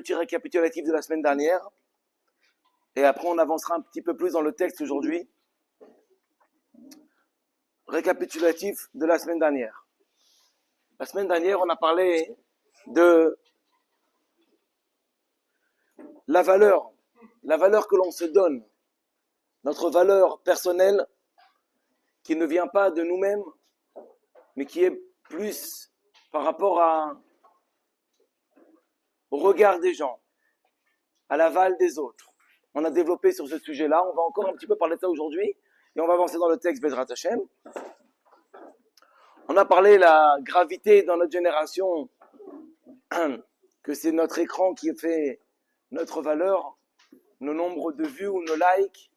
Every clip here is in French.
Petit récapitulatif de la semaine dernière. Et après, on avancera un petit peu plus dans le texte aujourd'hui. Récapitulatif de la semaine dernière. La semaine dernière, on a parlé de la valeur que l'on se donne, notre valeur personnelle qui ne vient pas de nous-mêmes, mais qui est plus par rapport au regard des gens, à l'aval des autres. On a développé sur ce sujet-là, on va encore un petit peu parler de ça aujourd'hui, et on va avancer dans le texte Bezrat Hashem. On a parlé de la gravité dans notre génération, que c'est notre écran qui fait notre valeur, nos nombres de vues ou nos likes,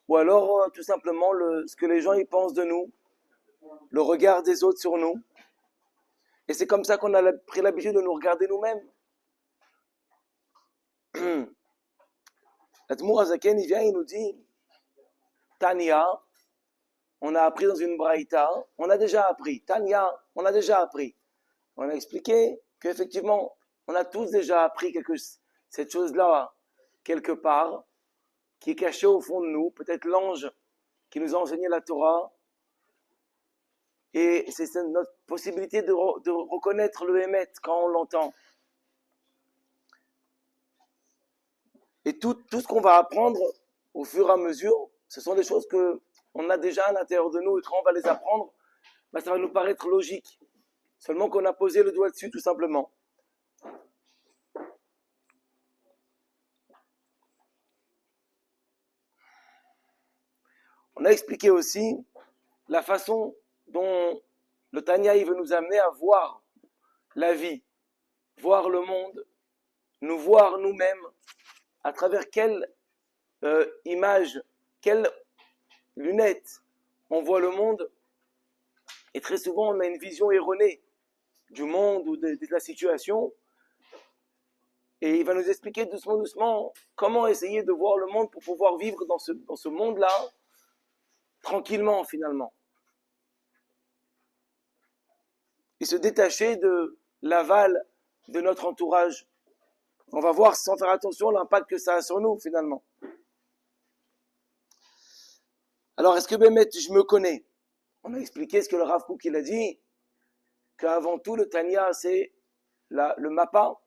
ou alors tout simplement ce que les gens y pensent de nous, le regard des autres sur nous. Et c'est comme ça qu'on a pris l'habitude de nous regarder nous-mêmes. L'Admour Hazaken, il vient, il nous dit, Tania, on a appris dans une braïta, on a déjà appris. Tania, on a déjà appris. On a expliqué qu'effectivement, on a tous déjà appris cette chose-là, quelque part, qui est cachée au fond de nous, peut-être l'ange qui nous a enseigné la Torah, et c'est notre possibilité de reconnaître le Hémet quand on l'entend. Et tout ce qu'on va apprendre au fur et à mesure, ce sont des choses qu'on a déjà à l'intérieur de nous, et quand on va les apprendre, ça va nous paraître logique. Seulement qu'on a posé le doigt dessus, tout simplement. On a expliqué aussi la façon dont le Tanya il veut nous amener à voir la vie, voir le monde, nous voir nous-mêmes, à travers quelle image, quelle lunette on voit le monde. Et très souvent, on a une vision erronée du monde ou de la situation. Et il va nous expliquer doucement comment essayer de voir le monde pour pouvoir vivre dans ce monde-là tranquillement finalement. Et se détacher de l'aval de notre entourage. On va voir sans faire attention l'impact que ça a sur nous finalement. Alors est-ce que Bémet, je me connais? On a expliqué ce que le Rav Kook il a dit, qu'avant tout le Tanya c'est le mappa,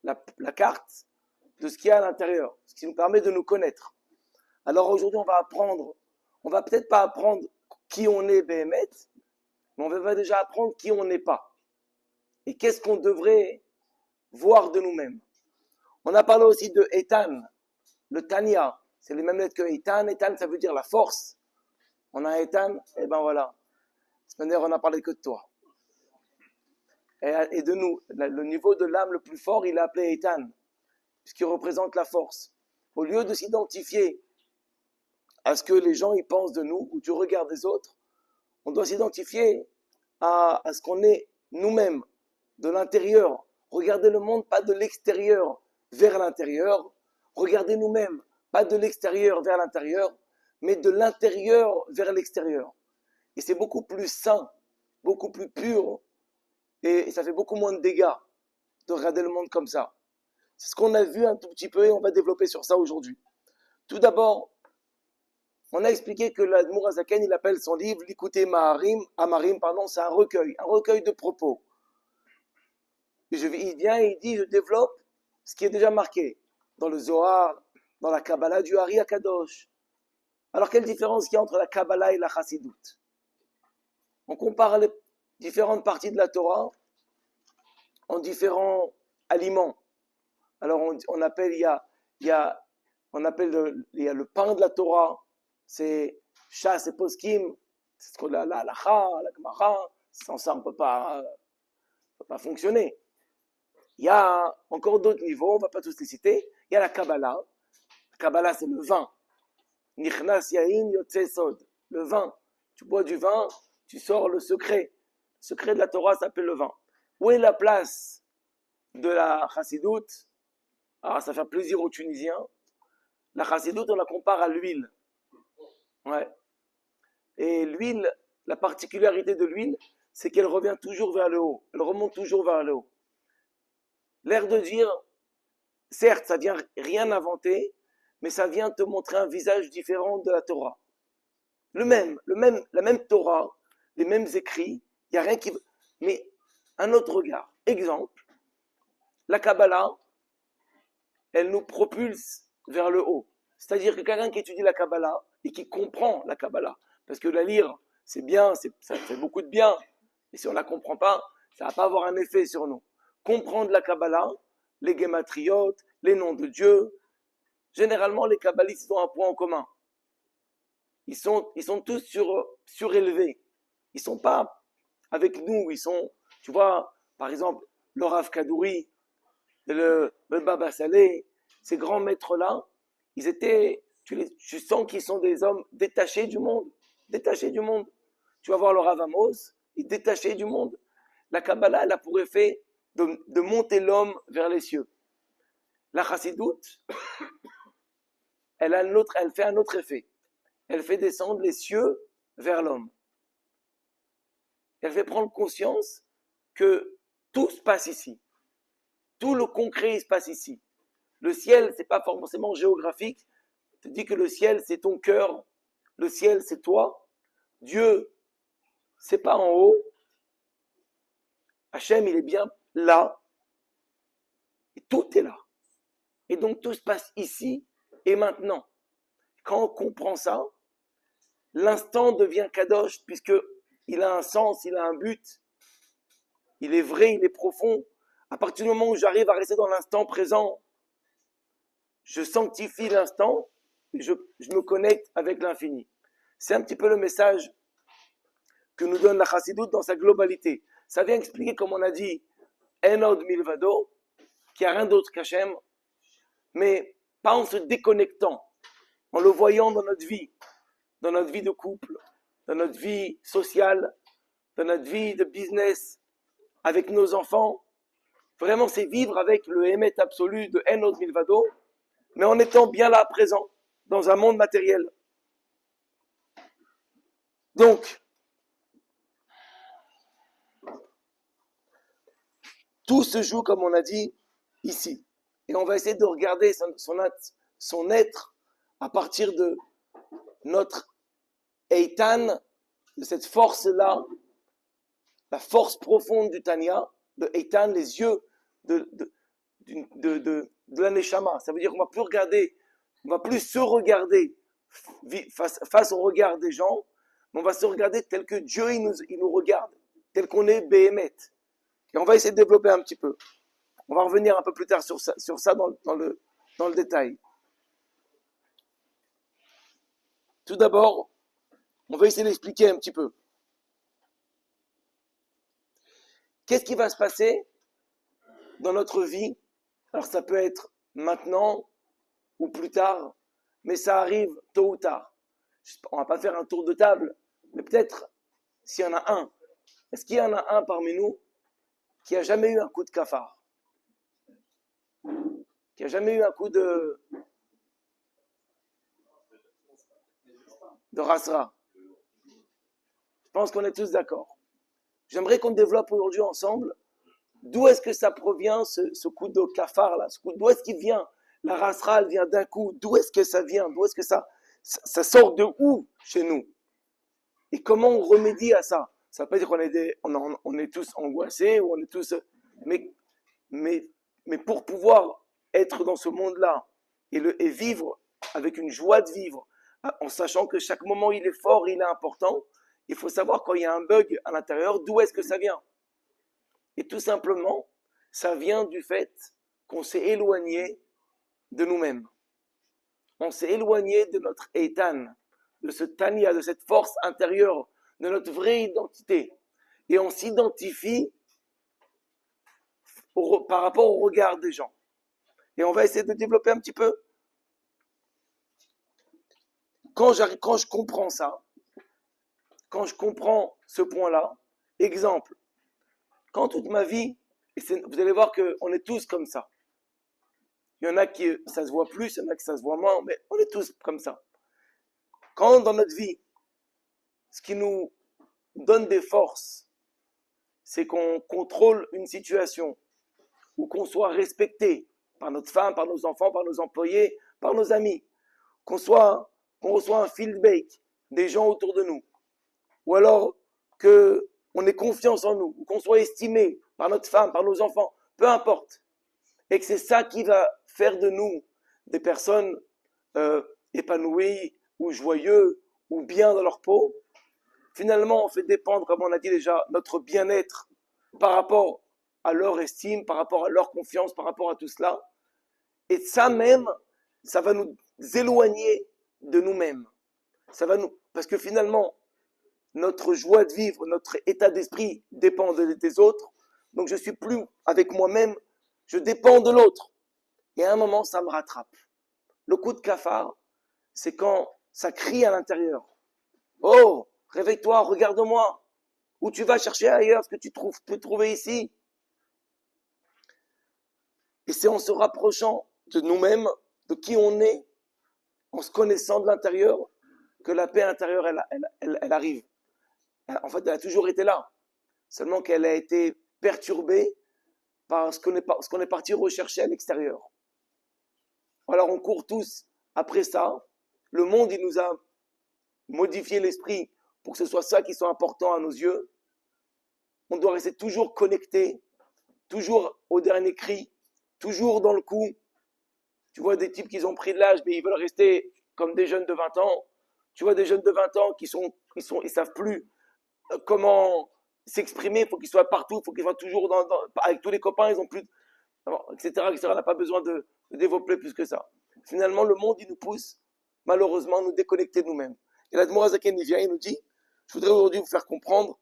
la carte de ce qu'il y a à l'intérieur, ce qui nous permet de nous connaître. Alors aujourd'hui on va peut-être pas apprendre qui on est Bémet, mais on va déjà apprendre qui on n'est pas. Et qu'est-ce qu'on devrait voir de nous-mêmes. On a parlé aussi de Eitan, le Tanya, c'est les mêmes lettres que Eitan. Eitan ça veut dire la force. On a Eitan, et ben voilà. Cette manière on a parlé que de toi. Et de nous, le niveau de l'âme le plus fort, il est appelé Eitan, puisqu'il représente la force. Au lieu de s'identifier à ce que les gens y pensent de nous, ou du regard des autres, on doit s'identifier à ce qu'on est nous-mêmes, de l'intérieur. Regardez le monde, pas de l'extérieur vers l'intérieur. Regardez nous-mêmes, pas de l'extérieur vers l'intérieur, mais de l'intérieur vers l'extérieur. Et c'est beaucoup plus sain, beaucoup plus pur, et ça fait beaucoup moins de dégâts de regarder le monde comme ça. C'est ce qu'on a vu un tout petit peu et on va développer sur ça aujourd'hui. Tout d'abord, on a expliqué que l'Admour Hazaken, il appelle son livre L'Ikouté Amarim, c'est un recueil de propos. Et il vient et il dit, je développe ce qui est déjà marqué dans le Zohar, dans la Kabbalah du Hari HaKadosh. Alors, quelle différence il y a entre la Kabbalah et la Chassidoute? On compare les différentes parties de la Torah en différents aliments. Alors, on appelle, il y a le pain de la Torah, c'est Shas et Poskim, c'est ce qu'on a la Halacha, la Gemara, sans ça on ne peut pas fonctionner. Il y a encore d'autres niveaux, on ne va pas tous les citer. Il y a la Kabbalah. La Kabbalah, c'est le vin. Nichnas yain yotze sod. Le vin. Tu bois du vin, tu sors le secret. Le secret de la Torah s'appelle le vin. Où est la place de la Chassidoute? Alors, ça fait plaisir aux Tunisiens. La Chassidoute, on la compare à l'huile. Ouais. Et l'huile, la particularité de l'huile, c'est qu'elle revient toujours vers le haut. Elle remonte toujours vers le haut. L'air de dire, certes, ça vient rien inventer, mais ça vient te montrer un visage différent de la Torah. La même Torah, les mêmes écrits, il n'y a rien qui... Mais un autre regard. Exemple, la Kabbalah, elle nous propulse vers le haut. C'est-à-dire que quelqu'un qui étudie la Kabbalah et qui comprend la Kabbalah, parce que la lire, c'est bien, ça fait beaucoup de bien, et si on ne la comprend pas, ça ne va pas avoir un effet sur nous. Comprendre la Kabbalah, les gématriotes, les noms de Dieu, généralement les kabbalistes ont un point en commun. Ils sont tous surélevés. Ils ne sont pas avec nous, ils sont, tu vois, par exemple, le Rav Kadouri, le Baba Saleh, ces grands maîtres-là, ils étaient, tu sens qu'ils sont des hommes détachés du monde. Détachés du monde. Tu vas voir le Rav Amos, il est détaché du monde. La Kabbalah, elle a pour effet de monter l'homme vers les cieux. La Chassidoute, elle fait un autre effet. Elle fait descendre les cieux vers l'homme. Elle fait prendre conscience que tout se passe ici. Tout le concret se passe ici. Le ciel, c'est pas forcément géographique. Je te dis que le ciel, c'est ton cœur. Le ciel, c'est toi. Dieu, c'est pas en haut. Hachem, il est bien là. Et tout est là. Et donc, tout se passe ici et maintenant. Quand on comprend ça, l'instant devient kadosh puisqu'il a un sens, il a un but. Il est vrai, il est profond. À partir du moment où j'arrive à rester dans l'instant présent, je sanctifie l'instant et je me connecte avec l'infini. C'est un petit peu le message que nous donne la Chassidoute dans sa globalité. Ça vient expliquer, comme on a dit, Enod Milvado, qu'il n'y a rien d'autre qu'Hachem, mais pas en se déconnectant, en le voyant dans notre vie de couple, dans notre vie sociale, dans notre vie de business, avec nos enfants. Vraiment, c'est vivre avec le Hémet absolu de Enod Milvado, mais en étant bien là, présent, dans un monde matériel. Donc, tout se joue, comme on a dit, ici. Et on va essayer de regarder son être à partir de notre Eitan, de cette force-là, la force profonde du Tanya, de Eitan, les yeux de la Neshama. Ça veut dire qu'on va plus regarder, on va plus se regarder face au regard des gens, mais on va se regarder tel que Dieu il nous regarde, tel qu'on est Béhémet. Et on va essayer de développer un petit peu. On va revenir un peu plus tard sur ça dans le détail. Tout d'abord, on va essayer d'expliquer un petit peu. Qu'est-ce qui va se passer dans notre vie? Alors ça peut être maintenant ou plus tard, mais ça arrive tôt ou tard. On va pas faire un tour de table, mais peut-être s'il y en a un. Est-ce qu'il y en a un parmi nous qui a jamais eu un coup de cafard? Qui a jamais eu un coup de rasra? Je pense qu'on est tous d'accord. J'aimerais qu'on développe aujourd'hui ensemble d'où est-ce que ça provient, ce coup de cafard là, d'où est-ce qu'il vient? La rasra, elle vient d'un coup. D'où est-ce que ça vient? D'où est-ce que ça sort de où chez nous? Et comment on remédie à ça? Ça veut pas dire on est tous angoissés ou on est tous, mais pour pouvoir être dans ce monde-là et vivre avec une joie de vivre, en sachant que chaque moment il est fort, il est important, il faut savoir quand il y a un bug à l'intérieur, d'où est-ce que ça vient? Et tout simplement, ça vient du fait qu'on s'est éloigné de nous-mêmes. On s'est éloigné de notre Eitan, de ce Tanya, de cette force intérieure, de notre vraie identité. Et on s'identifie par rapport au regard des gens. Et on va essayer de développer un petit peu. Quand je comprends ça, quand je comprends ce point-là, exemple, quand toute ma vie, vous allez voir qu'on est tous comme ça. Il y en a qui, ça se voit plus, il y en a qui ça se voit moins, mais on est tous comme ça. Quand dans notre vie, ce qui nous donne des forces, c'est qu'on contrôle une situation, ou qu'on soit respecté, par notre femme, par nos enfants, par nos employés, par nos amis. Qu'on reçoit un feedback des gens autour de nous. Ou alors qu'on ait confiance en nous, ou qu'on soit estimé par notre femme, par nos enfants, peu importe. Et que c'est ça qui va faire de nous des personnes épanouies, ou joyeux, ou bien dans leur peau. Finalement, on fait dépendre, comme on a dit déjà, notre bien-être par rapport à leur estime, par rapport à leur confiance, par rapport à tout cela. Et ça même, ça va nous éloigner de nous-mêmes. Parce que finalement, notre joie de vivre, notre état d'esprit dépend des autres. Donc je suis plus avec moi-même, je dépends de l'autre. Et à un moment, ça me rattrape. Le coup de cafard, c'est quand ça crie à l'intérieur. Oh, réveille-toi, regarde-moi. Où tu vas chercher ailleurs ce que tu peux trouver ici. Et c'est en se rapprochant de nous-mêmes, de qui on est, en se connaissant de l'intérieur, que la paix intérieure, elle arrive. En fait, elle a toujours été là. Seulement qu'elle a été perturbée par ce qu'on est parti rechercher à l'extérieur. Alors on court tous après ça. Le monde, il nous a modifié l'esprit pour que ce soit ça qui soit important à nos yeux. On doit rester toujours connecté, toujours au dernier cri, toujours dans le coup. Tu vois des types qui ont pris de l'âge, mais ils veulent rester comme des jeunes de 20 ans. Tu vois des jeunes de 20 ans ils savent plus comment s'exprimer, il faut qu'ils soient partout, il faut qu'ils soient toujours avec tous les copains, ils ont plus, etc., etc. On n'a pas besoin de développer plus que ça. Finalement, le monde, il nous pousse, malheureusement, à nous déconnecter de nous-mêmes. Et l'Admor Hazaken, il vient, il nous dit, je voudrais aujourd'hui vous faire comprendre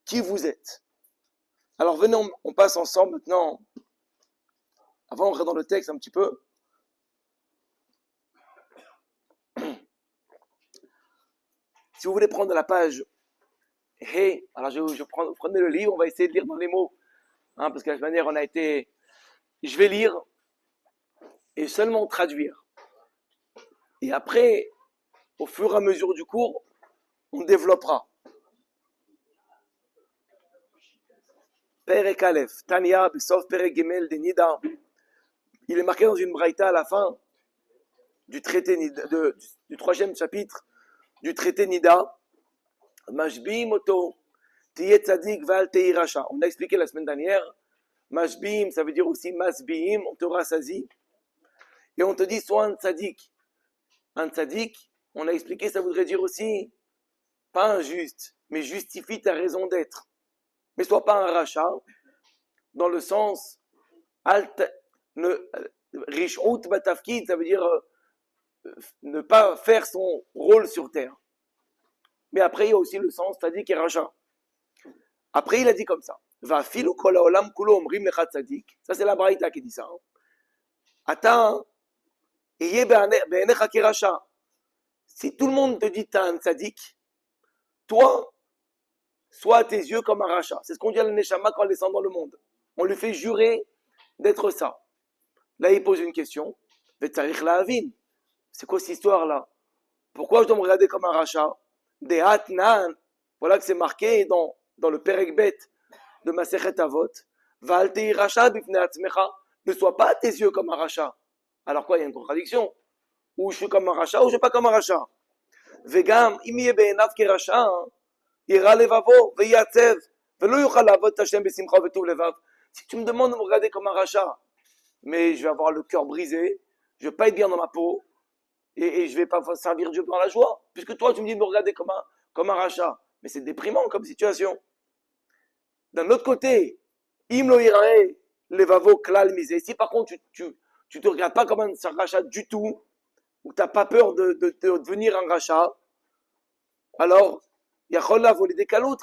qui vous êtes. Alors venez, on passe ensemble maintenant. Avant, on rentre dans le texte un petit peu. Si vous voulez prendre la page Hey, alors prenez le livre, on va essayer de lire dans les mots. Parce qu'à la manière, je vais lire et seulement traduire. Et après, au fur et à mesure du cours, on développera. Perek Aleph, Tania, Besof Perek Gemel de Nida. Il est marqué dans une braïta à la fin du traité du troisième chapitre du traité Nida. Mashbim Oto, Tiye Tzadik Val Tei Rasha. On a expliqué la semaine dernière. Mashbim, ça veut dire aussi Masbim, on te rassasie. Et on te dit sois un tzadik. Un tzadik, on a expliqué, ça voudrait dire aussi pas injuste, mais justifie ta raison d'être. Mais sois pas un rachat, dans le sens Rish'ut batafkid, ça veut dire ne pas faire son rôle sur terre. Mais après, il y a aussi le sens tzadik et rachat. Après, il a dit comme ça. Va filu kol haolam kulo omrim lecha tzadik. Ça, c'est la braïta qui dit ça. Ata, yeh be'enecha keracha. Si tout le monde te dit t'as un tzadik, toi, sois à tes yeux comme un rachat. C'est ce qu'on dit à la Neshama quand elle descend dans le monde. On lui fait jurer d'être ça. Là, il pose une question. Vetzarich la'avin. C'est quoi cette histoire-là? Pourquoi je dois me regarder comme un rachat? Dehat nan. Voilà que c'est marqué dans le Perek Bet de Masechet Avot. Val tei rachat bifnei atzmecha. Ne sois pas à tes yeux comme un rachat. Alors quoi, il y a une contradiction. Ou je suis comme un rachat, ou je ne suis pas comme un rachat. Vegam, im yeh be'enav kerasha, ira levavo, ve'yatzev, ve'lo yochal la'avod et Hashem besimcha ve'tov levav. Si tu me demandes de me regarder comme un rachat, mais je vais avoir le cœur brisé, je ne vais pas être bien dans ma peau, et je ne vais pas servir Dieu dans la joie, puisque toi tu me dis de me regarder comme un rachat. Mais c'est déprimant comme situation. D'un autre côté, im lo irae levavo klal misé. Si par contre tu te regardes pas comme un rachat du tout, ou tu n'as pas peur de devenir un rachat, alors, yachollah voler des caloutes,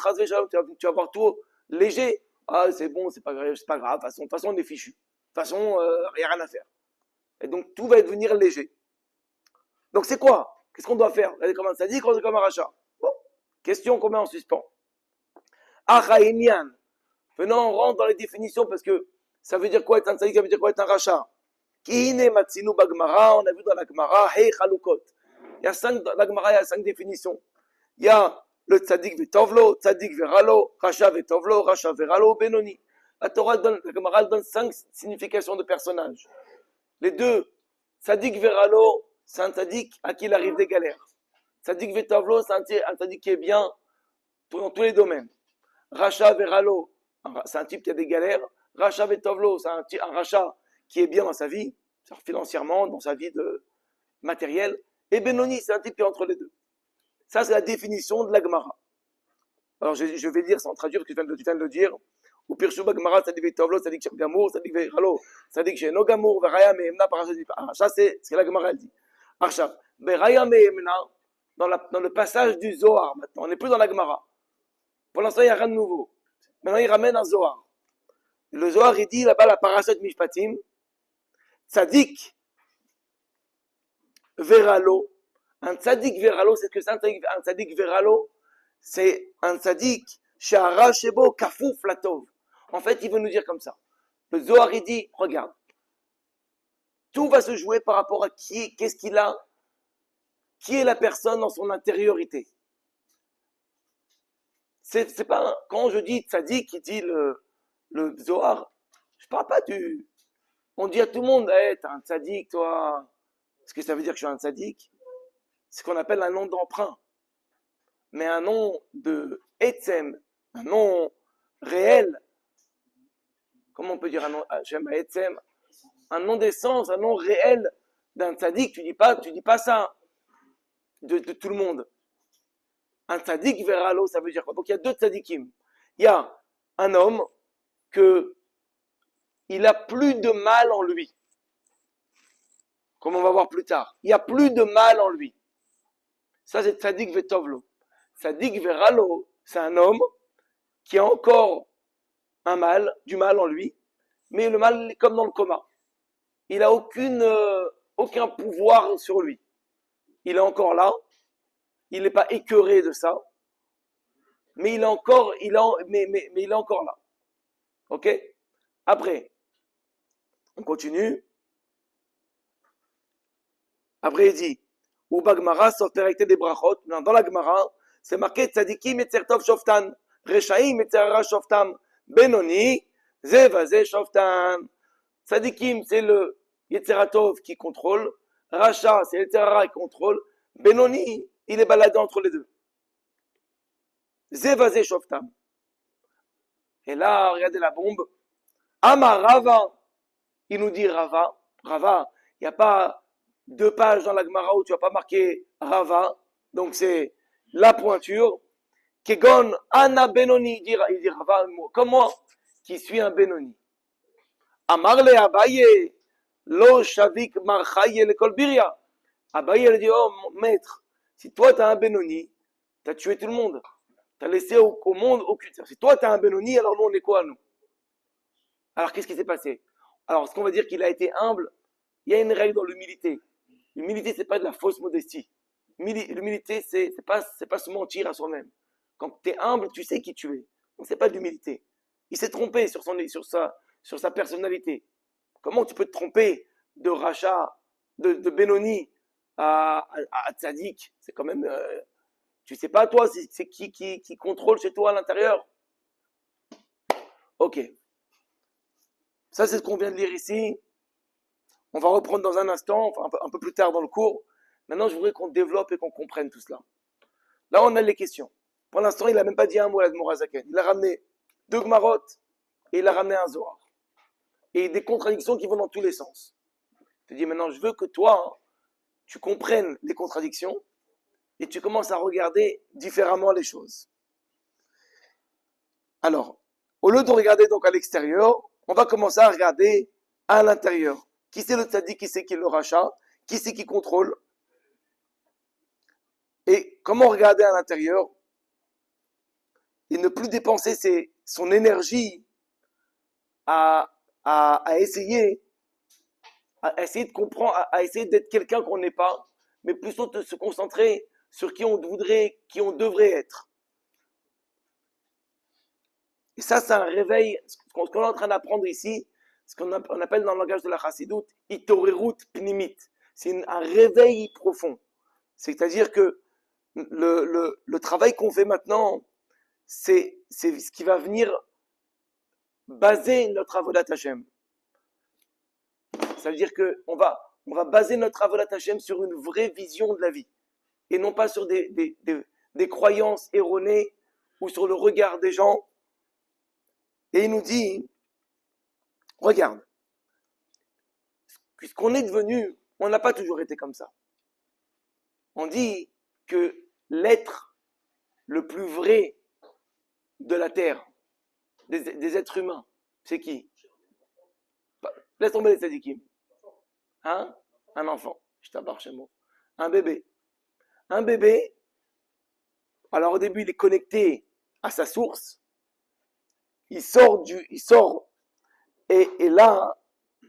tu vas voir tout léger. Ah, c'est bon, c'est pas grave, de toute façon, on est fichu. De toute façon, il n'y a rien à faire. Et donc, tout va devenir léger. Donc, c'est quoi? Qu'est-ce qu'on doit faire? Regardez comment ça dit, qu'on est comme un rachat. Bon, question qu'on met en suspens. Achaïnian. Venons, on rentre dans les définitions parce que ça veut dire quoi être un tzadik, ça veut dire quoi être un rachat? Kihine matsinu bagmara, on a vu dans la Gemara, hey chalukot. Il y a 5 définitions. Il y a le tzadik vetovlo, tzadik veralo, racha vetovlo, racha veralo, benoni. La Gemara donne 5 significations de personnages. Les deux, Tzadik Veralo, c'est un Tzadik à qui il arrive des galères. Tzadik Vetavlo, c'est un Tzadik qui est bien dans tous les domaines. Racha Veralo, c'est un type qui a des galères. Racha Vetovlo, c'est un Racha qui est bien dans sa vie, financièrement, dans sa vie matérielle. Et Benoni, c'est un type qui est entre les deux. Ça, c'est la définition de la Gemara. Alors, je vais lire sans traduire, parce que tu viens de le dire. Ou Pirshu Bagmara, Tzadik Vetovlo, Tzadik Gamour, Tzadik Veralo, Tzadik Sheno Gamour, Veraya Mehemna, ça, c'est ce que la Gemara dit. Archa, Veraya Mehemna, dans le passage du Zohar, maintenant, on n'est plus dans la Gemara. Pour l'instant, il n'y a rien de nouveau. Maintenant, il ramène un Zohar. Le Zohar, il dit là-bas, la parashat Mishpatim, Tzadik Veralo. Un Tzadik Veralo, c'est ce que c'est un Tzadik Veralo? C'est un Tzadik Shahara Shebo Kafouf Latov. En fait, il veut nous dire comme ça. Le Zohar, il dit, regarde, tout va se jouer par rapport à qu'est-ce qu'il a, qui est la personne dans son intériorité. C'est pas, quand je dis Tzadik, qui dit le Zohar, je parle pas on dit à tout le monde, hey, t'es un Tzadik, toi. Est-ce que ça veut dire que je suis un Tzadik? C'est ce qu'on appelle un nom d'emprunt. Mais un nom de Etzem, un nom réel, comment on peut dire un nom, j'aime Etzem, un nom d'essence, un nom réel d'un Tzadik, tu dis pas ça de tout le monde. Un Tzadik Veralo, ça veut dire quoi? Donc il y a deux Tzadikim. Il y a un homme il a plus de mal en lui. Comme on va voir plus tard. Il n'y a plus de mal en lui. Ça, c'est Tzadik Vetovlo. Tzadik Veralo, c'est un homme qui a encore du mal en lui, mais le mal est comme dans le coma. Il n'a aucun pouvoir sur lui. Il est encore là. Il n'est pas écœuré de ça. Mais il est encore là. Ok? Après, on continue. Après, il dit, ou Bagmara, sauf perrecté des brachot. Dans la Gemara, c'est marqué Tzadikim et Tzertov Shoftan, Rechaim et Tzerara Shoftam, Benoni, Zevazé Shoftan. Tzadikim, c'est le Yetzeratov qui contrôle, Racha, c'est le Tzerara qui contrôle, Benoni, il est baladé entre les deux. Zevazé Shoftam. Et là, regardez la bombe. Amar Rava, il nous dit Rava, il n'y a pas 2 pages dans la Gemara où tu vas pas marquer Rava, donc c'est la pointure. Kegon Ana Benoni, il dit Rava, comme moi, qui suis un Benoni. Amarle Abaye, Lo Shavik Marchaye le Kolbiria. Abaye il dit, oh maître, si toi tu as un Benoni, tu as tué tout le monde. Tu as laissé au monde aucune. Si toi tu as un Benoni, alors nous on est quoi nous? Alors qu'est-ce qui s'est passé? Alors ce qu'on va dire qu'il a été humble, il y a une règle dans l'humilité. L'humilité, c'est pas de la fausse modestie. L'humilité, c'est pas se mentir à soi-même. Quand tu es humble, tu sais qui tu es. Donc c'est pas de l'humilité. Il s'est trompé sur sa personnalité. Comment tu peux te tromper de Racha, de Benoni à Tzadik? C'est quand même, tu sais pas toi, c'est qui contrôle chez toi à l'intérieur. Ok. Ça, c'est ce qu'on vient de lire ici. On va reprendre dans un instant, enfin un peu plus tard dans le cours. Maintenant, je voudrais qu'on développe et qu'on comprenne tout cela. Là, on a les questions. Pour l'instant, il n'a même pas dit un mot à l'Admorazaken. Il a ramené 2 Gmarot et il a ramené un Zohar. Et des contradictions qui vont dans tous les sens. Je te dis maintenant, je veux que toi, tu comprennes les contradictions et tu commences à regarder différemment les choses. Alors, au lieu de regarder donc à l'extérieur, on va commencer à regarder à l'intérieur. Qui c'est le tzaddik, qui c'est qui est le rachat, qui c'est qui contrôle. Et comment regarder à l'intérieur et ne plus dépenser son énergie à essayer de comprendre, à essayer d'être quelqu'un qu'on n'est pas, mais plutôt de se concentrer sur qui on devrait être. Et ça, c'est un réveil, ce qu'on est en train d'apprendre ici, ce qu'on appelle dans le langage de la Chassidut, Itorerut Pnimit. C'est un réveil profond. C'est-à-dire que le travail qu'on fait maintenant, c'est ce qui va venir baser notre avodat Hashem. Ça veut dire qu'on va baser notre avodat Hashem sur une vraie vision de la vie. Et non pas sur des croyances erronées ou sur le regard des gens. Et il nous dit, regarde, puisqu'on est devenu, on n'a pas toujours été comme ça. On dit que l'être le plus vrai de la terre, des êtres humains, c'est qui? Laisse tomber les tzadikim. Hein? Un enfant. Je t'aborde chez moi. Un bébé. Un bébé, alors au début il est connecté à sa source. Il sort et là,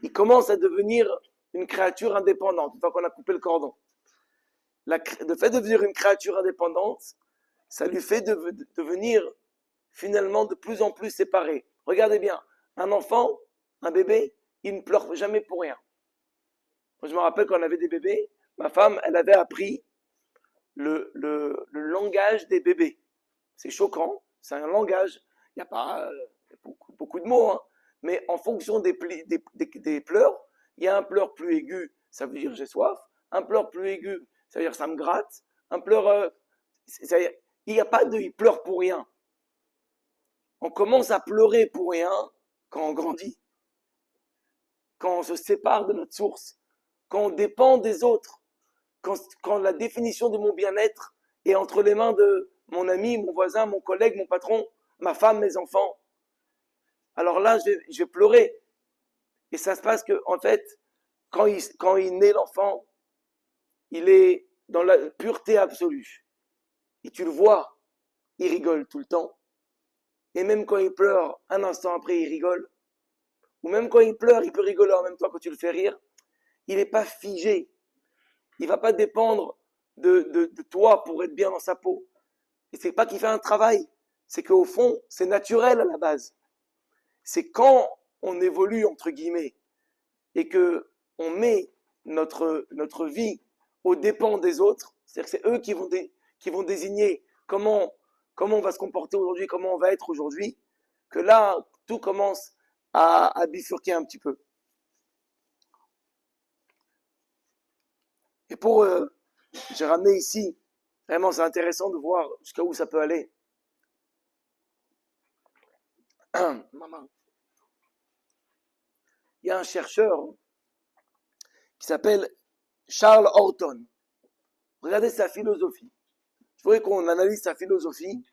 il commence à devenir une créature indépendante, une fois qu'on a coupé le cordon. Le fait de devenir une créature indépendante, ça lui fait devenir finalement de plus en plus séparé. Regardez bien, un enfant, un bébé, il ne pleure jamais pour rien. Moi, je me rappelle quand on avait des bébés, ma femme, elle avait appris le langage des bébés. C'est choquant, c'est un langage, il n'y a pas beaucoup de mots, hein, mais en fonction des pleurs, il y a un pleur plus aigu, ça veut dire j'ai soif, un pleur plus aigu, ça veut dire ça me gratte, un pleur, il n'y a pas de il pleure pour rien. On commence à pleurer pour rien quand on grandit, quand on se sépare de notre source, quand on dépend des autres, quand la définition de mon bien-être est entre les mains de mon ami, mon voisin, mon collègue, mon patron, ma femme, mes enfants. Alors là, je vais pleurer. Et ça se passe que, en fait, quand il naît l'enfant, il est dans la pureté absolue. Et tu le vois, il rigole tout le temps. Et même quand il pleure, un instant après, il rigole. Ou même quand il pleure, il peut rigoler en même temps quand tu le fais rire. Il n'est pas figé. Il ne va pas dépendre de toi pour être bien dans sa peau. Et c'est pas qu'il fait un travail. C'est qu'au fond, c'est naturel à la base. C'est quand on évolue, entre guillemets, et que on met notre vie aux dépens des autres, c'est-à-dire que c'est eux qui vont désigner comment on va se comporter aujourd'hui, comment on va être aujourd'hui, que là, tout commence à bifurquer un petit peu. Et j'ai ramené ici, vraiment c'est intéressant de voir jusqu'à où ça peut aller. Maman. Il y a un chercheur qui s'appelle Charles Horton. Regardez sa philosophie. Je voudrais qu'on analyse sa philosophie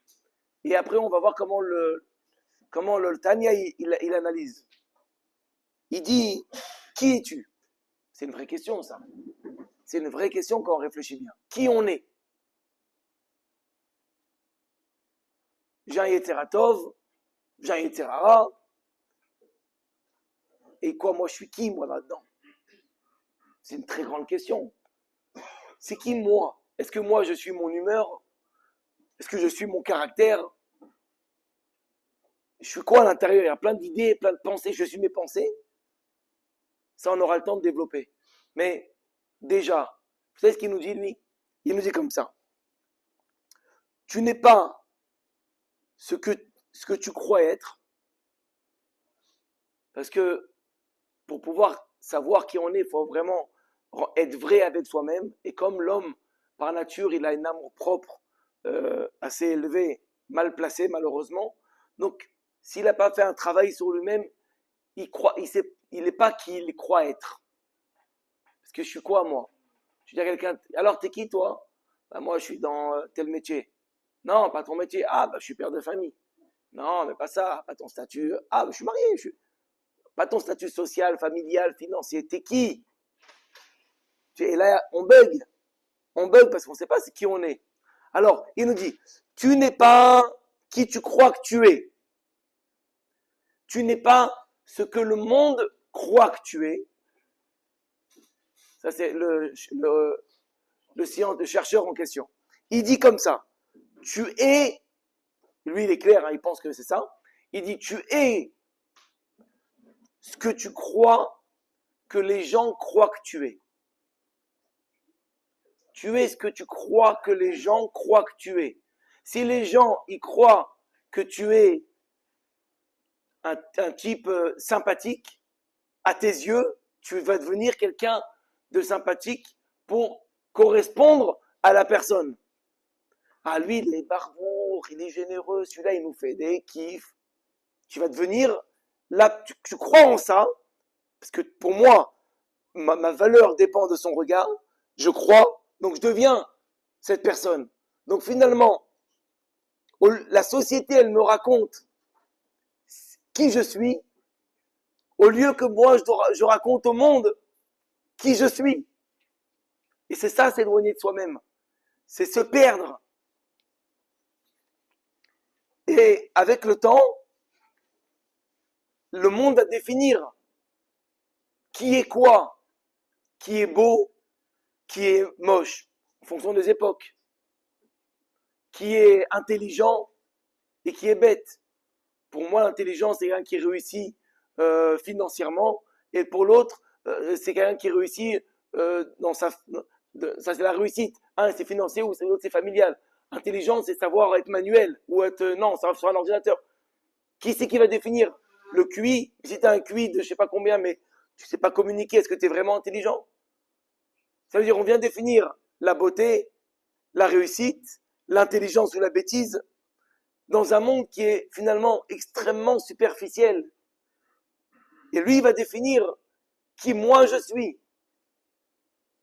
et après on va voir comment le Tanya il analyse. Il dit, qui es-tu? C'est une vraie question ça. C'est une vraie question quand on réfléchit bien. Qui on est? J'ai un Yetzeratov, j'ai un Yetzerara. Et quoi, moi je suis qui moi là-dedans? C'est une très grande question. C'est qui moi? Est-ce que moi je suis mon humeur? Est-ce que je suis mon caractère? Je suis quoi à l'intérieur? Il y a plein d'idées, plein de pensées. Je suis mes pensées. Ça, on aura le temps de développer. Mais déjà, vous savez ce qu'il nous dit, lui? Il nous dit comme ça. Tu n'es pas ce que tu crois être. Parce que pour pouvoir savoir qui on est, il faut vraiment être vrai avec soi-même. Et comme l'homme, par nature, il a une amour propre assez élevée, mal placée malheureusement. Donc, s'il n'a pas fait un travail sur lui-même, il n'est pas qui il croit être. Parce que je suis quoi, moi? Je dis à quelqu'un, alors t'es qui, toi? Ben, moi, je suis dans tel métier. Non, pas ton métier. Ah, ben, je suis père de famille. Non, mais pas ça, pas ton statut. Ah, ben, je suis marié. Pas ton statut social, familial, financier. T'es qui? Et là, on bug. On bug parce qu'on ne sait pas qui on est. Alors, il nous dit, tu n'es pas qui tu crois que tu es. Tu n'es pas ce que le monde croit que tu es. Ça, c'est le chercheur en question. Il dit comme ça, tu es, lui il est clair, hein, il pense que c'est ça, il dit tu es ce que tu crois que les gens croient que tu es. Tu es ce que tu crois que les gens croient que tu es. Si les gens y croient que tu es un type sympathique, à tes yeux, tu vas devenir quelqu'un de sympathique pour correspondre à la personne. Ah, lui, il est barbour, il est généreux, celui-là, il nous fait des kiffs. Tu vas devenir, là, tu crois en ça, parce que pour moi, ma valeur dépend de son regard, je crois, donc je deviens cette personne. Donc finalement, la société, elle me raconte qui je suis, au lieu que moi, je raconte au monde qui je suis. Et c'est ça, s'éloigner de soi-même. C'est se perdre. Et avec le temps, le monde va définir qui est quoi, qui est beau, qui est moche, en fonction des époques, qui est intelligent et qui est bête. Pour moi, l'intelligence, c'est quelqu'un qui réussit financièrement, et pour l'autre, c'est quelqu'un qui réussit dans ça c'est la réussite. Un, c'est financier, ou l'autre, c'est familial. Intelligence, c'est savoir être manuel, ou être, non, ça va sur un ordinateur. Qui c'est qui va définir le QI? Si tu as un QI de je sais pas combien, mais tu sais pas communiquer, est-ce que tu es vraiment intelligent? Ça veut dire on vient définir la beauté, la réussite, l'intelligence ou la bêtise dans un monde qui est finalement extrêmement superficiel. Et lui, il va définir qui moi je suis.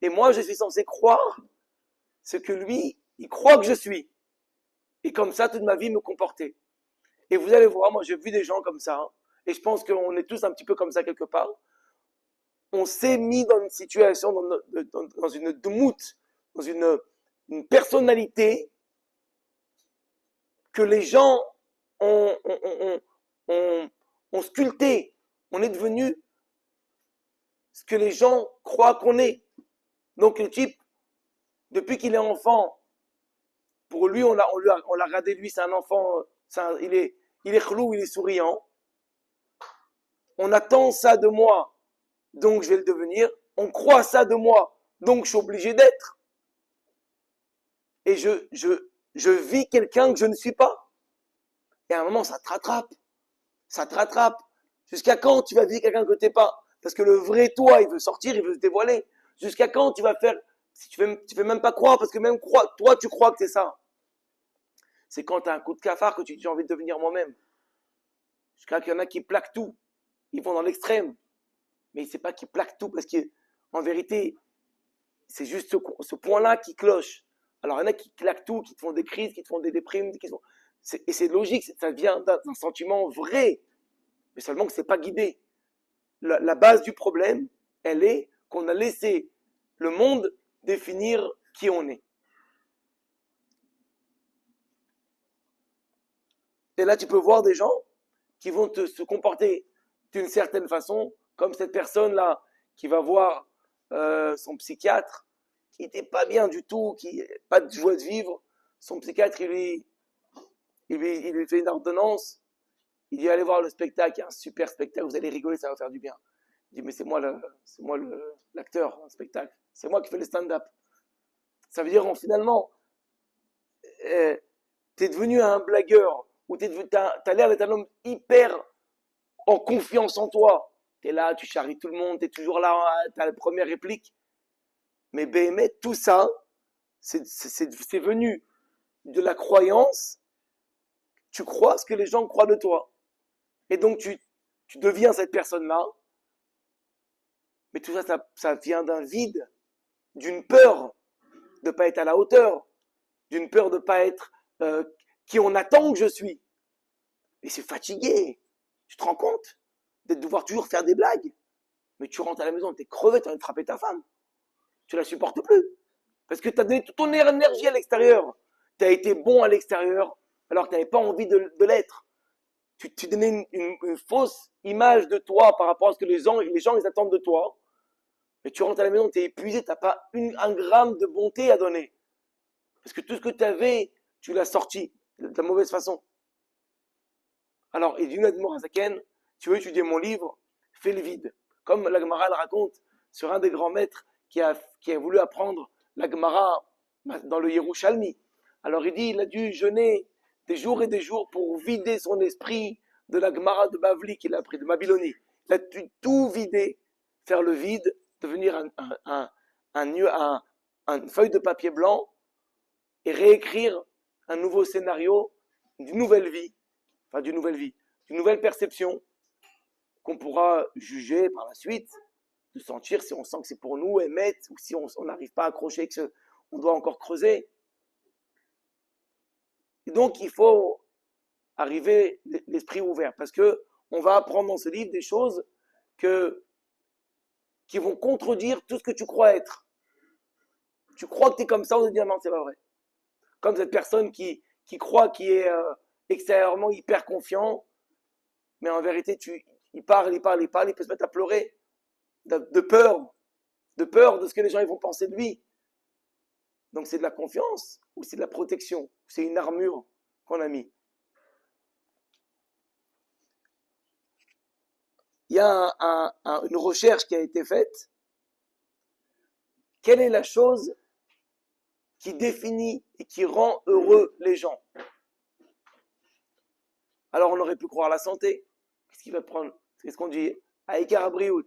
Et moi, je suis censé croire ce que lui, il croit que je suis. Et comme ça, toute ma vie me comporter. Et vous allez voir, moi j'ai vu des gens comme ça, hein, et je pense qu'on est tous un petit peu comme ça quelque part. On s'est mis dans une situation, dans une dmout, dans une personnalité que les gens ont sculpté. On est devenu ce que les gens croient qu'on est. Donc le type, depuis qu'il est enfant, pour lui, on l'a regardé, lui, c'est un enfant, il est chlou, il est souriant. On attend ça de moi, donc je vais le devenir. On croit ça de moi, donc je suis obligé d'être. Et je vis quelqu'un que je ne suis pas. Et à un moment, ça te rattrape. Ça te rattrape. Jusqu'à quand tu vas vivre quelqu'un que tu n'es pas? Parce que le vrai toi, il veut sortir, il veut se dévoiler. Jusqu'à quand tu vas faire, si tu fais même pas croire, parce que même toi, tu crois que c'est ça. C'est quand tu as un coup de cafard que tu dis j'ai envie de devenir moi-même. Jusqu'à qu'il y en a qui plaquent tout. Ils vont dans l'extrême. Mais c'est pas qu'ils plaquent tout parce qu'en vérité, c'est juste ce point-là qui cloche. Alors il y en a qui claquent tout, qui te font des crises, qui te font des déprimes, et c'est logique, ça vient d'un sentiment vrai. Mais seulement que c'est pas guidé. La base du problème, elle est qu'on a laissé le monde définir qui on est. Et là, tu peux voir des gens qui vont se comporter d'une certaine façon, comme cette personne-là qui va voir son psychiatre, qui n'était pas bien du tout, qui n'a pas de joie de vivre. Son psychiatre, il lui fait une ordonnance. Il dit allez voir le spectacle, il y a un super spectacle, vous allez rigoler, ça va faire du bien. Il dit mais c'est moi l'acteur, un spectacle. C'est moi qui fais le stand-up. Ça veut dire finalement, t'es devenu un blagueur, ou t'as l'air d'être un homme hyper en confiance en toi. T'es là, tu charries tout le monde, t'es toujours là, t'as la première réplique. Mais BME, tout ça, c'est venu de la croyance. Tu crois ce que les gens croient de toi. Et donc tu deviens cette personne-là. Mais tout ça, ça vient d'un vide, d'une peur de ne pas être à la hauteur, d'une peur de ne pas être qui on attend que je suis. Et c'est fatigué. Tu te rends compte de devoir toujours faire des blagues. Mais tu rentres à la maison, t'es crevé, tu as envie de frapper ta femme. Tu la supportes plus. Parce que tu as donné toute ton énergie à l'extérieur. Tu as été bon à l'extérieur, alors que tu n'avais pas envie de l'être. Tu donnais une fausse image de toi par rapport à ce que les gens ils attendent de toi. Mais tu rentres à la maison, tu es épuisé, tu n'as pas un gramme de bonté à donner. Parce que tout ce que tu avais, tu l'as sorti de la mauvaise façon. Alors, il dit Admor Hazaken, tu veux étudier mon livre, fais le vide. Comme la Gemara le raconte sur un des grands maîtres qui a voulu apprendre la Gemara dans le Yerushalmi. Alors il dit, il a dû jeûner des jours et des jours pour vider son esprit de la Gemara de Bavli qu'il a appris, de Babylonie. Il a dû tout vider, faire le vide, devenir une feuille de papier blanc et réécrire un nouveau scénario d'une nouvelle vie, d'une nouvelle perception qu'on pourra juger par la suite, de sentir si on sent que c'est pour nous, émettre, ou si on n'arrive pas à accrocher, qu'on doit encore creuser. Et donc, il faut arriver l'esprit ouvert, parce que on va apprendre dans ce livre des choses qui vont contredire tout ce que tu crois être. Tu crois que tu es comme ça, on te dit non, c'est pas vrai. Comme cette personne qui croit qu'il est extérieurement hyper confiant, mais en vérité, il parle, il peut se mettre à pleurer de peur de ce que les gens ils vont penser de lui. Donc c'est de la confiance ou c'est de la protection, c'est une armure qu'on a mis. Il y a une recherche qui a été faite. Quelle est la chose qui définit et qui rend heureux les gens? Alors on aurait pu croire la santé. Qu'est-ce qu'il va prendre? Qu'est-ce qu'on dit? Aïkar Abriout.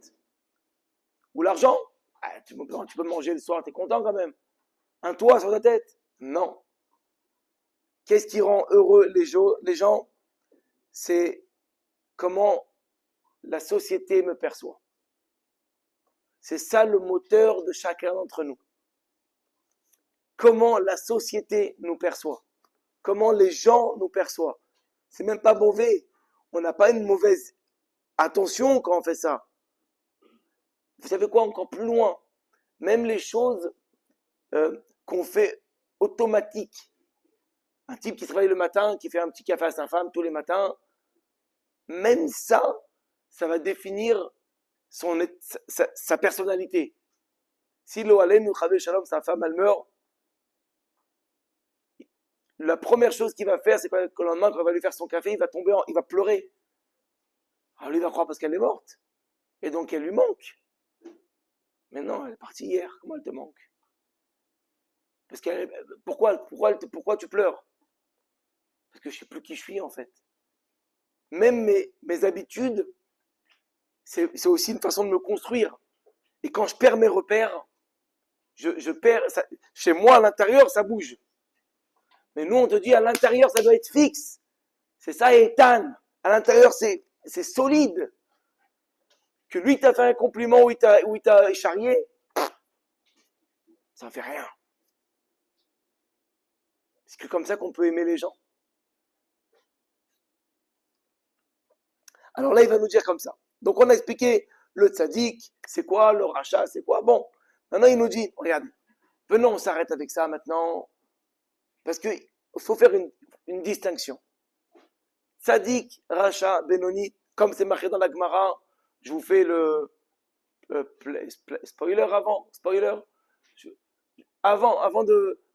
Ou l'argent? Tu peux manger le soir, t'es content quand même. Un toit sur ta tête? Non. Qu'est-ce qui rend heureux les gens? C'est comment la société me perçoit. C'est ça le moteur de chacun d'entre nous. Comment la société nous perçoit. Comment les gens nous perçoivent. C'est même pas mauvais. On n'a pas une mauvaise attention quand on fait ça. Vous savez quoi, encore plus loin? Même les choses qu'on fait automatiques. Un type qui se réveille le matin, qui fait un petit café à sa femme tous les matins, même ça va définir sa personnalité. Si l'Oalen ou Chavé Shalom, sa femme, elle meurt, la première chose qu'il va faire, c'est que le lendemain, quand il va lui faire son café, il va pleurer. Alors lui, il va croire parce qu'elle est morte. Et donc, elle lui manque. Mais non, elle est partie hier. Comment elle te manque? Parce pourquoi tu pleures? Parce que je ne sais plus qui je suis, en fait. Même mes habitudes, c'est aussi une façon de me construire. Et quand je perds mes repères, je perds. Chez moi, à l'intérieur, ça bouge. Mais nous, on te dit, à l'intérieur, ça doit être fixe. C'est ça, Ethan. À l'intérieur, c'est solide. Que lui t'a fait un compliment ou il t'a charrié, ça ne fait rien. C'est que comme ça qu'on peut aimer les gens. Alors là, il va nous dire comme ça. Donc on a expliqué le tzaddik, c'est quoi, le rachat, c'est quoi. Bon, maintenant il nous dit, regarde, venons, on s'arrête avec ça maintenant, parce qu'il faut faire une distinction. Tzaddik, rachat, benoni, comme c'est marqué dans la Gemara, je vous fais le spoiler avant.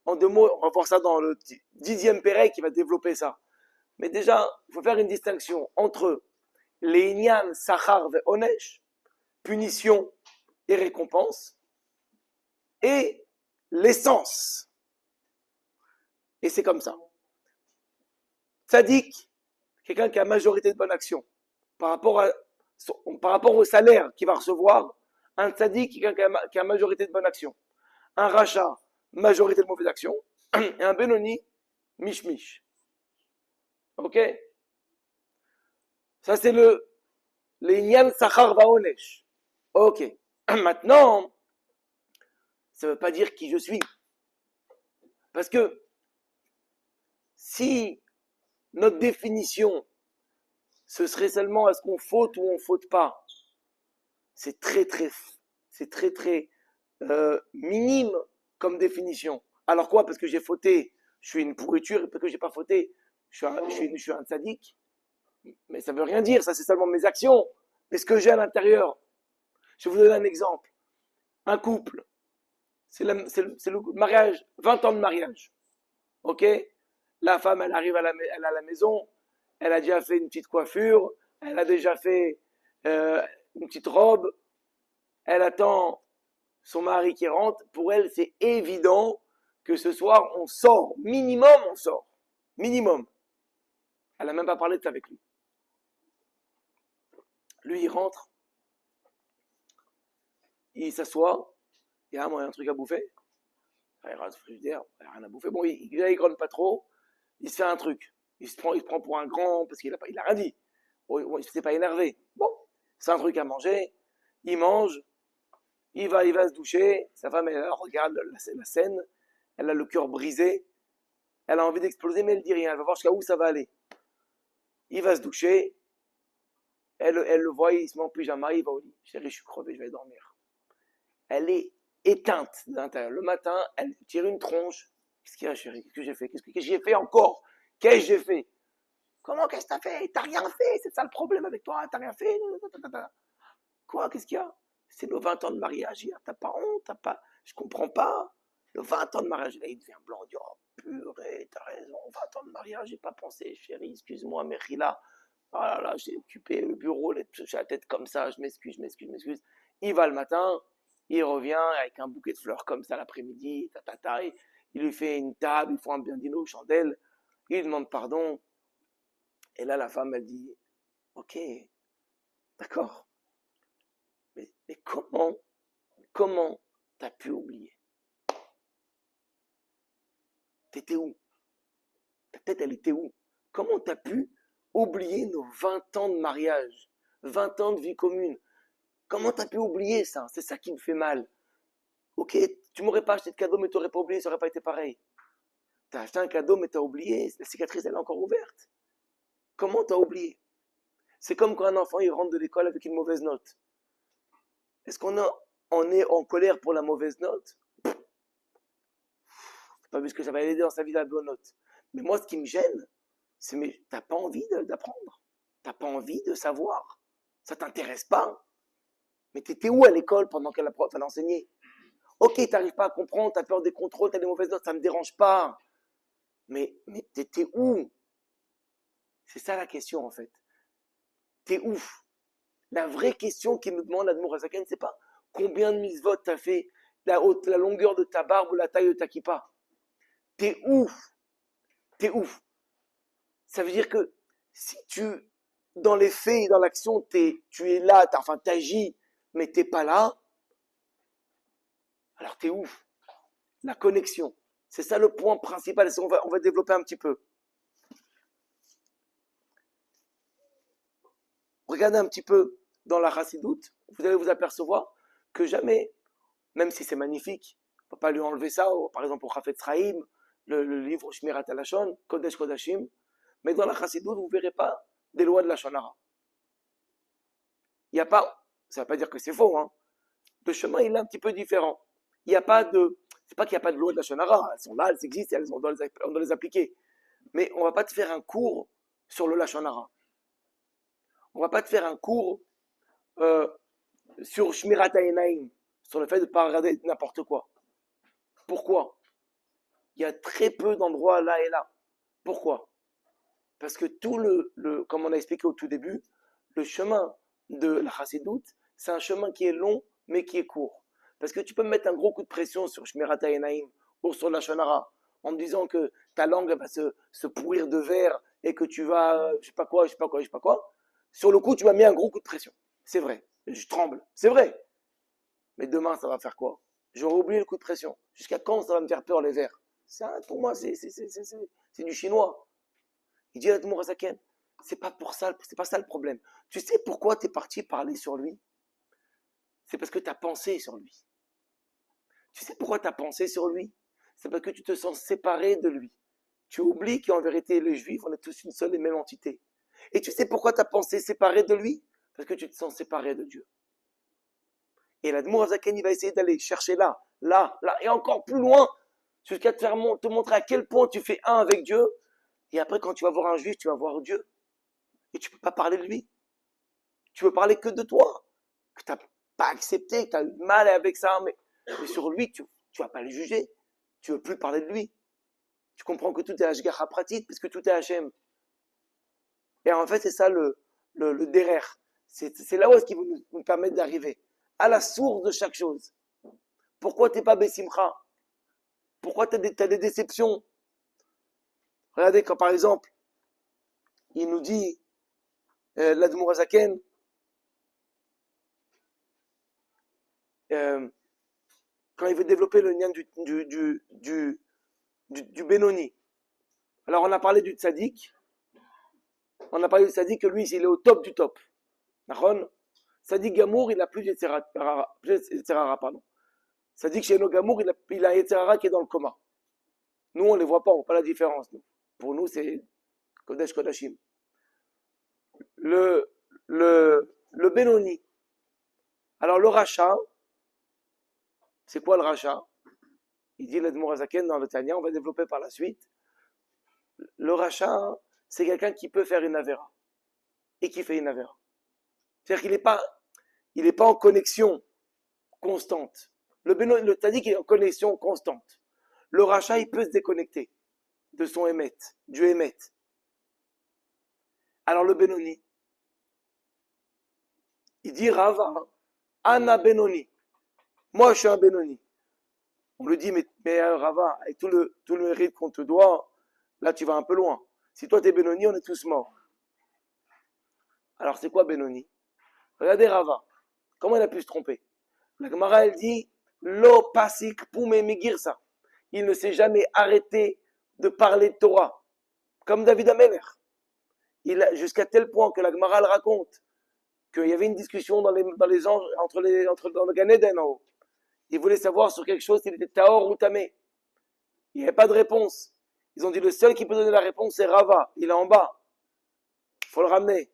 En deux mots, on va voir ça dans le 10e Pérec qui va développer ça. Mais déjà, il faut faire une distinction entre les inyan sachar ve onesh, punition et récompense, et l'essence. Et c'est comme ça. Tzaddik, quelqu'un qui a majorité de bonnes actions, par rapport au salaire qu'il va recevoir, un tzaddik, quelqu'un qui a majorité de bonnes actions. Un rachat, majorité de mauvaises actions. Et un benoni, mish-mish. Ok? Ça, c'est les nyan sachar vaonesh. Ok. Maintenant, ça ne veut pas dire qui je suis. Parce que si notre définition, ce serait seulement est-ce qu'on faute ou on faute pas, c'est très minime comme définition. Alors quoi? Parce que j'ai fauté, je suis une pourriture, et parce que j'ai pas fauté, je suis un tzaddik. Mais ça veut rien dire, ça c'est seulement mes actions. Mais ce que j'ai à l'intérieur. Je vais vous donner un exemple. Un couple, c'est le mariage, 20 ans de mariage. Ok? La femme, elle arrive à la maison, elle a déjà fait une petite coiffure, elle a déjà fait une petite robe, elle attend son mari qui rentre. Pour elle, c'est évident que ce soir, on sort. Minimum, on sort. Minimum. Elle n'a même pas parlé de ça avec lui. Lui, il rentre. il s'assoit, il y a un truc à bouffer. Il rase le frigidaire, il n'y a rien à bouffer. Bon, il grogne pas trop, il se fait un truc. Il se prend pour un grand, parce qu'il a rien dit. Bon, il s'est pas énervé. Bon, c'est un truc à manger, il mange, il va se doucher. Sa femme, elle regarde la scène, elle a le cœur brisé, elle a envie d'exploser, mais elle dit rien, elle va voir jusqu'à où ça va aller. Il va se doucher, elle le voit, il se met en pyjama, il va au lit. Chérie, je suis crevé, je vais dormir. Elle est éteinte de l'intérieur. Le matin, elle tire une tronche. Qu'est-ce qu'il y a, chérie? Qu'est-ce que j'ai fait? Qu'est-ce que j'ai fait encore? Qu'est-ce que j'ai fait? Comment, qu'est-ce que t'as fait? T'as rien fait, c'est ça le problème avec toi, t'as rien fait. Quoi, qu'est-ce qu'il y a? C'est nos 20 ans de mariage hier, t'as pas honte, je comprends pas. Le 20 ans de mariage, là, il devient blanc, il dit, oh purée, t'as raison, 20 ans de mariage, j'ai pas pensé, chérie, excuse-moi, Mérila. Oh là là, j'ai occupé le bureau, j'ai la tête comme ça, je m'excuse. Il va le matin, il revient avec un bouquet de fleurs comme ça l'après-midi, il lui fait une table, il fait un bien dîner aux chandelles, il demande pardon. Et là, la femme, elle dit, ok, d'accord, mais comment t'as pu oublier? T'étais où? Ta tête, elle était où? Comment t'as pu oublier nos 20 ans de mariage, 20 ans de vie commune? Comment t'as pu oublier ça? C'est ça qui me fait mal. Ok, tu m'aurais pas acheté de cadeau, mais t'aurais pas oublié, ça aurait pas été pareil. T'as acheté un cadeau, mais t'as oublié, la cicatrice, elle est encore ouverte. Comment t'as oublié? C'est comme quand un enfant, il rentre de l'école avec une mauvaise note. Est-ce on est en colère pour la mauvaise note? C'est pas vu que ça va l'aider dans sa vie la bonne note. Mais moi, ce qui me gêne, c'est mais t'as pas envie d'apprendre. T'as pas envie de savoir. Ça t'intéresse pas. Mais t'étais où à l'école pendant que la prof elle enseignait? Ok, t'arrives pas à comprendre, t'as peur des contrôles, t'as des mauvaises notes, ça me dérange pas. Mais t'étais où? C'est ça la question en fait. T'es où? La vraie question qu'il nous demande l'Admour Hazaken, c'est pas combien de mitzvot t'as fait, la longueur de ta barbe ou la taille de ta kippa. T'es où? T'es où? Ça veut dire que si dans les faits et dans l'action, tu es là, t'agis, mais t'es pas là, alors t'es où? La connexion. C'est ça le point principal. On va développer un petit peu. Regardez un petit peu dans la Chassidoute, vous allez vous apercevoir que jamais, même si c'est magnifique, on ne peut pas lui enlever ça, par exemple au Chafetz Chaim, le livre Shmirat HaLashon, Kodesh Kodashim, mais dans la Chassidoute, vous ne verrez pas des lois de la Shonara. Il n'y a pas, ça ne veut pas dire que c'est faux, hein. Le chemin il est un petit peu différent. Il n'y a pas de, c'est pas qu'il n'y a pas de loi de la Shonara, elles sont là, elles existent, on doit les appliquer. Mais on ne va pas te faire un cours sur le Lashonara. On ne va pas te faire un cours sur Shmirat HaEnaim, sur le fait de ne pas regarder n'importe quoi. Pourquoi? Il y a très peu d'endroits là et là. Pourquoi? Parce que tout comme on a expliqué au tout début, le chemin de la Chassidoute, c'est un chemin qui est long, mais qui est court. Parce que tu peux mettre un gros coup de pression sur Shmirat HaEnaim ou sur la Shonara, en me disant que ta langue va se pourrir de verre et que tu vas, je sais pas quoi. Sur le coup, tu m'as mis un gros coup de pression. C'est vrai. Je tremble. C'est vrai. Mais demain, ça va faire quoi? J'aurais oublié le coup de pression. Jusqu'à quand ça va me faire peur les verres? Pour moi, c'est du chinois. Il dit à Admour Hazaken, c'est pas ça le problème. Tu sais pourquoi tu es parti parler sur lui? C'est parce que tu as pensé sur lui. Tu sais pourquoi tu as pensé sur lui? C'est parce que tu te sens séparé de lui. Tu oublies qu'en vérité, les Juifs, on est tous une seule et même entité. Et tu sais pourquoi tu as pensé séparé de lui? Parce que tu te sens séparé de Dieu. Et l'Admour Hazaken, il va essayer d'aller chercher là, et encore plus loin, jusqu'à te montrer à quel point tu fais un avec Dieu. Et après, quand tu vas voir un Juif, tu vas voir Dieu. Et tu ne peux pas parler de lui. Tu veux parler que de toi. Que tu n'as pas accepté, que tu as eu mal avec ça. Mais sur lui, tu ne vas pas le juger. Tu ne veux plus parler de lui. Tu comprends que tout est Hashgacha pratique, puisque tout est Hachem. Et en fait, c'est ça le derrière. C'est là où est-ce qu'il veut nous permettre d'arriver. À la source de chaque chose. Pourquoi tu n'es pas Bessimcha? Pourquoi tu as des déceptions? Regardez quand par exemple, il nous dit, l'Admour Hazaken, quand il veut développer le lien du Benoni. Alors on a parlé du tzaddik, que lui il est au top du top. D'accord? Tzaddik Gamour, il a plus d'Yetzerara, pardon. Tzaddik chez nos Gamour, il a Yetzerara qui est dans le coma. Nous on les voit pas, on voit pas la différence. Nous. Pour nous c'est Kodesh Kodashim. Le Benoni. Alors le Racha, c'est quoi le Racha? Il dit l'Admour Hazaken dans le Tanya, on va développer par la suite. Le Racha, c'est quelqu'un qui peut faire une Avera et qui fait une Avera. C'est-à-dire qu'il n'est pas en connexion constante. Le Tzadik est en connexion constante. Le Racha, il peut se déconnecter de son Emet, du Emet. Alors le Benoni, il dit Rava, Ana Benoni. Moi, je suis un Benoni. On lui dit, mais Rava, avec tout le mérite qu'on te doit, là, tu vas un peu loin. Si toi, t'es Benoni, on est tous morts. Alors, c'est quoi Benoni? Regardez Rava. Comment il a pu se tromper? La Gemara, elle dit, Lo pasik pume migirsa. Il ne s'est jamais arrêté de parler de Torah. Comme David Ameler. Jusqu'à tel point que la Gemara, elle raconte qu'il y avait une discussion dans les anges, dans le Gan Eden en haut. Ils voulaient savoir sur quelque chose s'il était Tahor ou Tamé. Il n'y avait pas de réponse. Ils ont dit le seul qui peut donner la réponse, c'est Rava. Il est en bas. Il faut le ramener.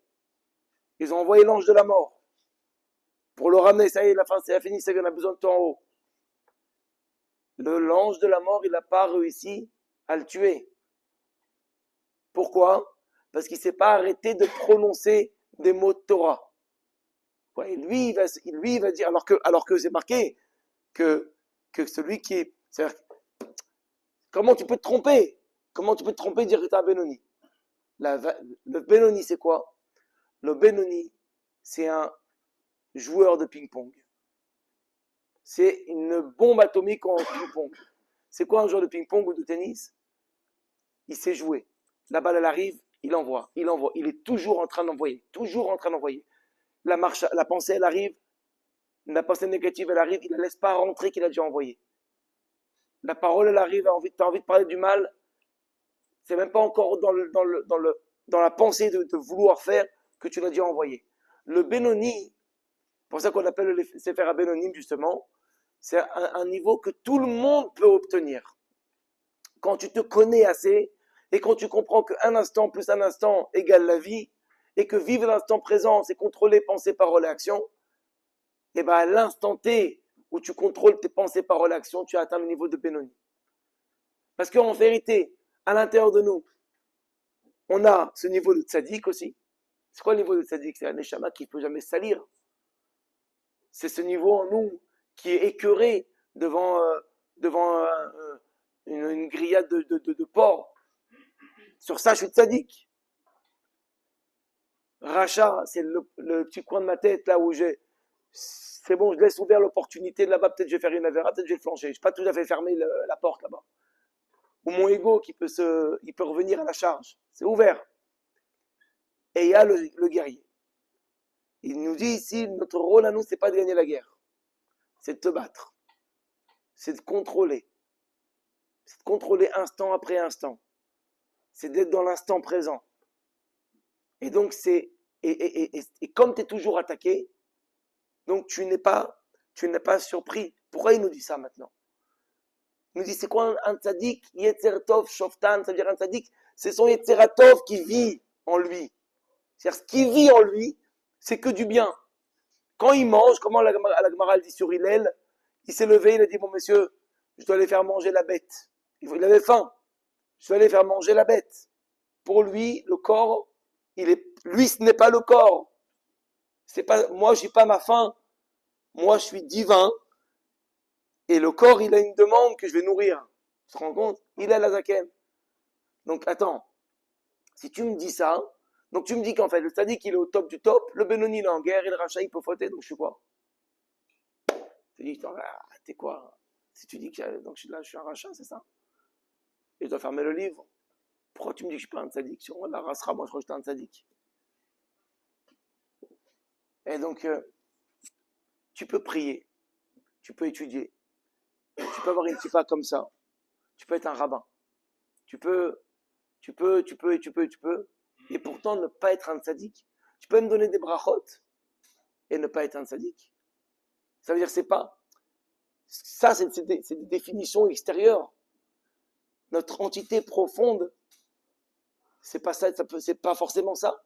Ils ont envoyé l'ange de la mort. Pour le ramener, ça y est, la fin, c'est fini, c'est qu'on a besoin de toi en haut. L'ange de la mort, il n'a pas réussi à le tuer. Pourquoi? Parce qu'il ne s'est pas arrêté de prononcer des mots de Torah. Et lui, il va dire, alors que c'est marqué, que celui qui est... Comment tu peux te tromper? Comment tu peux te tromper et dire que tu es un Benoni? Le Benoni, c'est quoi? Le Benoni, c'est un joueur de ping-pong. C'est une bombe atomique en ping-pong. C'est quoi un joueur de ping-pong ou de tennis? Il sait jouer. La balle, elle arrive, il envoie. Il est toujours en train d'envoyer. La pensée, elle arrive. La pensée négative, elle arrive, il ne la laisse pas rentrer qu'il a déjà envoyé. La parole, elle arrive, tu as envie de parler du mal, c'est même pas encore dans la pensée de vouloir faire que tu l'as déjà envoyé. Le Benoni, pour ça qu'on appelle le Sefer HaBenonim justement, c'est un niveau que tout le monde peut obtenir. Quand tu te connais assez, et quand tu comprends qu'un instant plus un instant égale la vie, et que vivre l'instant présent, c'est contrôler pensée, parole et action, et bien à l'instant T où tu contrôles tes pensées, paroles, actions, tu as atteint le niveau de Benoni. Parce qu'en vérité, à l'intérieur de nous, on a ce niveau de tzaddik aussi. C'est quoi le niveau de tzaddik? C'est un neshama qui ne peut jamais salir. C'est ce niveau en nous qui est écœuré devant une grillade de porc. Sur ça, je suis tzaddik. Racha, c'est le petit coin de ma tête là où c'est bon, je laisse ouvert l'opportunité de là-bas, peut-être je vais faire une avéra, peut-être je vais flancher. Je ne suis pas tout à fait fermé la porte là-bas. Ou mon ego il peut revenir à la charge. C'est ouvert. Et il y a le guerrier. Il nous dit ici, notre rôle à nous, c'est pas de gagner la guerre. C'est de te battre. C'est de contrôler. C'est de contrôler instant après instant. C'est d'être dans l'instant présent. Et donc et comme tu es toujours attaqué, donc tu n'es pas surpris. Pourquoi il nous dit ça maintenant? Il nous dit c'est quoi un tzaddik? Yetzer Tov Shoftan, ça veut dire un tzaddik, c'est son Yetzer Tov qui vit en lui. C'est-à-dire ce qui vit en lui, c'est que du bien. Quand il mange, comment la Gemara dit sur Hillel, il s'est levé, il a dit bon monsieur, je dois aller faire manger la bête. Il avait faim. Je dois aller faire manger la bête. Pour lui, le corps, lui ce n'est pas le corps. Moi je suis pas ma faim. Moi je suis divin. Et le corps, il a une demande que je vais nourrir. Tu te rends compte? Il a la zaken. Donc attends, si tu me dis ça, donc tu me dis qu'en fait, le tzaddik, il est au top du top, le Benoni, il est en guerre, et le Racha, il peut fauter, donc je suis quoi? Tu dis, t'es quoi? Si tu dis que donc je suis un Racha, c'est ça? Et je dois fermer le livre. Pourquoi tu me dis que je suis pas un tzaddik? Si on la rassera, moi je crois que j'étais un tzaddik. Et donc, tu peux prier. tu peux étudier, tu peux avoir une kippa comme ça, tu peux être un rabbin, tu peux, et pourtant ne pas être un tzaddik. Tu peux me donner des brachot et ne pas être un tzaddik. Ça veut dire c'est pas, ça c'est des définitions extérieures. Notre entité profonde, c'est pas ça, c'est pas forcément ça.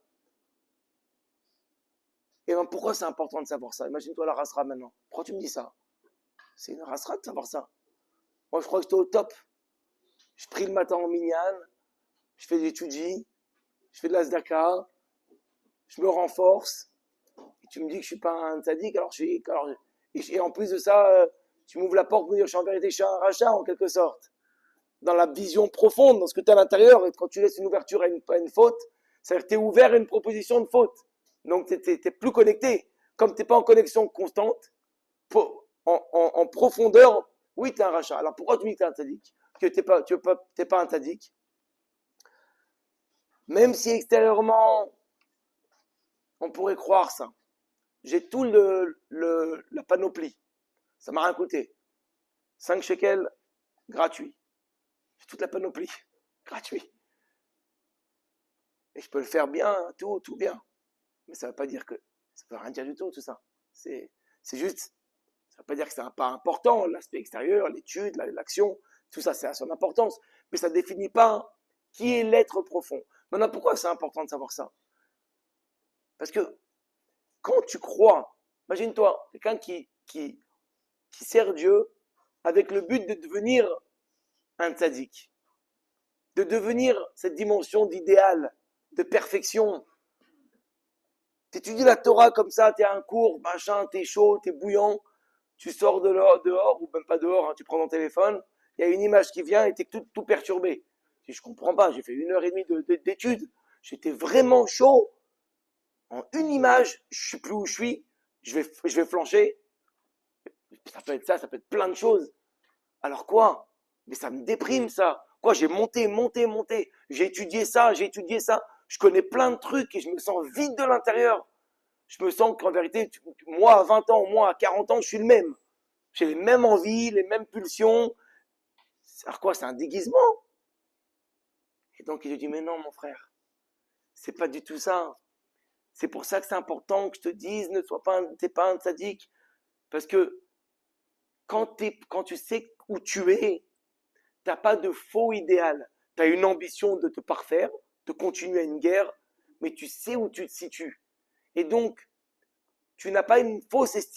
Et ben pourquoi c'est important de savoir ça? Imagine-toi la rasra maintenant. Pourquoi tu me dis ça? C'est une rasra de savoir ça. Moi je crois que j'étais au top. Je prie le matin en minyan, je fais des tudis, je fais de la zdaka, je me renforce. Et tu me dis que je suis pas un tzaddik, et en plus de ça, tu m'ouvres la porte pour dire je suis en vérité, je suis un rachat en quelque sorte. Dans la vision profonde, dans ce que tu as à l'intérieur, et quand tu laisses une ouverture à une faute, c'est-à-dire que tu es ouvert à une proposition de faute. Donc tu n'es plus connecté. Comme tu n'es pas en connexion constante, en profondeur, oui, tu es un rachat. Alors pourquoi tu me dis que tu es un tzaddik? Que tu n'es pas un tzaddik? Même si extérieurement, on pourrait croire ça. J'ai tout la panoplie. Ça m'a rien coûté. 5 shekels, gratuit. J'ai toute la panoplie, gratuit. Et je peux le faire bien, tout bien. Mais ça ne veut pas dire que, ça ne veut rien dire du tout ça. C'est juste, ça ne veut pas dire que c'est pas important, l'aspect extérieur, l'étude, l'action, tout ça, c'est à son importance. Mais ça ne définit pas qui est l'être profond. Maintenant, pourquoi c'est important de savoir ça? Parce que quand tu crois, imagine-toi, quelqu'un qui sert Dieu avec le but de devenir un tzaddik, de devenir cette dimension d'idéal, de perfection. Tu étudies la Torah comme ça, tu es à un cours, machin, tu es chaud, tu es bouillant, tu sors dehors, ou même pas dehors, hein, tu prends ton téléphone, il y a une image qui vient et tu es tout perturbé. Je comprends pas, j'ai fait 1h30 d'études, j'étais vraiment chaud. En une image, je sais plus où je suis, je vais flancher. Ça peut être ça, ça peut être plein de choses. Alors quoi? Mais ça me déprime ça. Quoi, j'ai monté. J'ai étudié ça. Je connais plein de trucs et je me sens vide de l'intérieur. Je me sens qu'en vérité, moi à 20 ans, moi à 40 ans, je suis le même. J'ai les mêmes envies, les mêmes pulsions. Alors quoi, c'est un déguisement? Et donc il lui dit, mais non mon frère, c'est pas du tout ça. C'est pour ça que c'est important que je te dise, t'es pas un tzaddik. Parce que quand tu sais où tu es, t'as pas de faux idéal. Tu as une ambition de te parfaire, de continuer à une guerre, mais tu sais où tu te situes. Et donc, tu n'as pas une fausse estime